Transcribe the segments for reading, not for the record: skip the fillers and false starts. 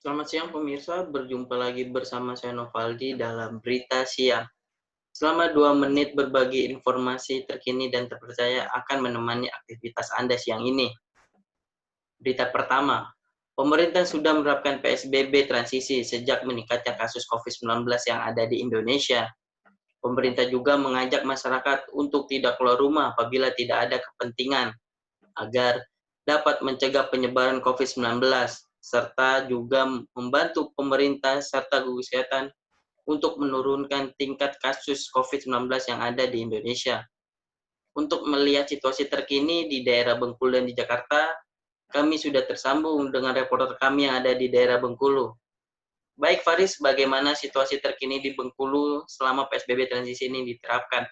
Selamat siang pemirsa, berjumpa lagi bersama saya Novaldi dalam Berita Siang. Selama 2 menit berbagi informasi terkini dan terpercaya akan menemani aktivitas Anda siang ini. Berita pertama, pemerintah sudah menerapkan PSBB transisi sejak meningkatnya kasus COVID-19 yang ada di Indonesia. Pemerintah juga mengajak masyarakat untuk tidak keluar rumah apabila tidak ada kepentingan, agar dapat mencegah penyebaran COVID-19, serta juga membantu pemerintah serta gugus kesehatan untuk menurunkan tingkat kasus COVID-19 yang ada di Indonesia. Untuk melihat situasi terkini di daerah Bengkulu dan di Jakarta, kami sudah tersambung dengan reporter kami yang ada di daerah Bengkulu. Baik Faris, bagaimana situasi terkini di Bengkulu selama PSBB transisi ini diterapkan?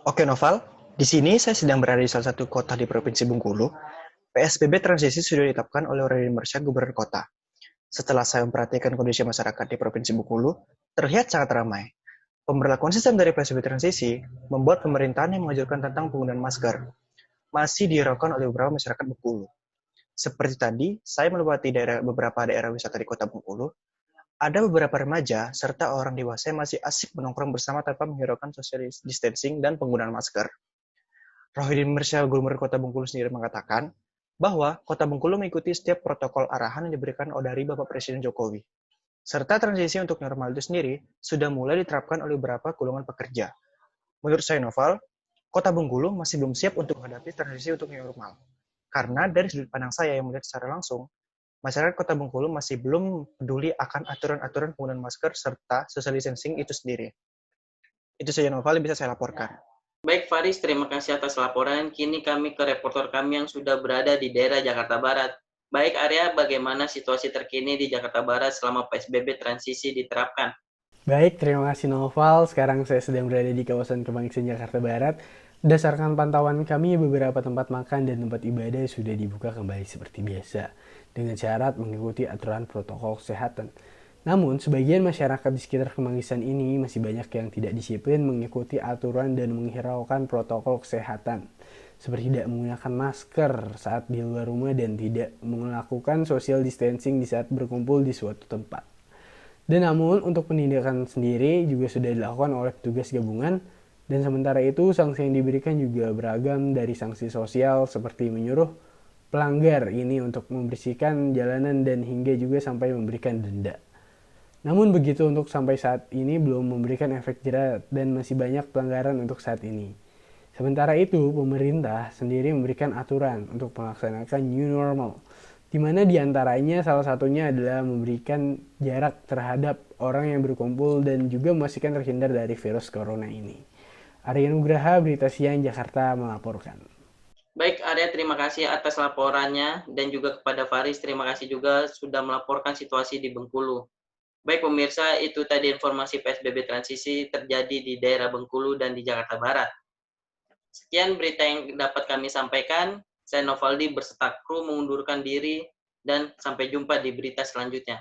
Oke Noval, di sini saya sedang berada di salah satu kota di Provinsi Bengkulu. PSBB transisi sudah ditetapkan oleh Rodin Mersya, Gubernur Kota. Setelah saya memperhatikan kondisi masyarakat di Provinsi Bengkulu, terlihat sangat ramai. Pemberlakuan sistem dari PSBB transisi membuat pemerintahan yang mengajarkan tentang penggunaan masker masih dihiraukan oleh beberapa masyarakat Bengkulu. Seperti tadi, saya melewati beberapa daerah wisata di kota Bengkulu. Ada beberapa remaja serta orang dewasa yang masih asik menongkrong bersama tanpa menghiraukan social distancing dan penggunaan masker. Rohidin Mersya, Gubernur Kota Bengkulu sendiri mengatakan bahwa Kota Bengkulu mengikuti setiap protokol arahan yang diberikan dari Bapak Presiden Jokowi. Serta transisi untuk normal itu sendiri sudah mulai diterapkan oleh beberapa golongan pekerja. Menurut saya, Noval, Kota Bengkulu masih belum siap untuk menghadapi transisi untuk new normal. Karena dari sudut pandang saya yang melihat secara langsung, masyarakat Kota Bengkulu masih belum peduli akan aturan-aturan penggunaan masker serta social distancing itu sendiri. Itu saja Noval yang bisa saya laporkan. Baik Faris, terima kasih atas laporan. Kini kami ke reporter kami yang sudah berada di daerah Jakarta Barat. Baik Arya, bagaimana situasi terkini di Jakarta Barat selama PSBB transisi diterapkan? Baik, terima kasih Noval. Sekarang saya sedang berada di kawasan Kemang Jakarta Barat. Berdasarkan pantauan kami, beberapa tempat makan dan tempat ibadah sudah dibuka kembali seperti biasa, dengan syarat mengikuti aturan protokol kesehatan. Namun, sebagian masyarakat di sekitar Kemanggisan ini masih banyak yang tidak disiplin mengikuti aturan dan menghiraukan protokol kesehatan, seperti tidak menggunakan masker saat di luar rumah dan tidak melakukan social distancing di saat berkumpul di suatu tempat. Dan namun, untuk penindakan sendiri juga sudah dilakukan oleh petugas gabungan, dan sementara itu sanksi yang diberikan juga beragam, dari sanksi sosial seperti menyuruh pelanggar ini untuk membersihkan jalanan dan hingga juga sampai memberikan denda. Namun begitu untuk sampai saat ini belum memberikan efek jerat dan masih banyak pelanggaran untuk saat ini. Sementara itu, pemerintah sendiri memberikan aturan untuk melaksanakan new normal, di mana diantaranya salah satunya adalah memberikan jarak terhadap orang yang berkumpul dan juga memastikan terhindar dari virus corona ini. Arya Nugraha, Berita Siang, Jakarta melaporkan. Baik Arya, terima kasih atas laporannya dan juga kepada Faris, terima kasih juga sudah melaporkan situasi di Bengkulu. Baik pemirsa, itu tadi informasi PSBB transisi terjadi di daerah Bengkulu dan di Jakarta Barat. Sekian berita yang dapat kami sampaikan. Saya Novaldi berserta kru mengundurkan diri dan sampai jumpa di berita selanjutnya.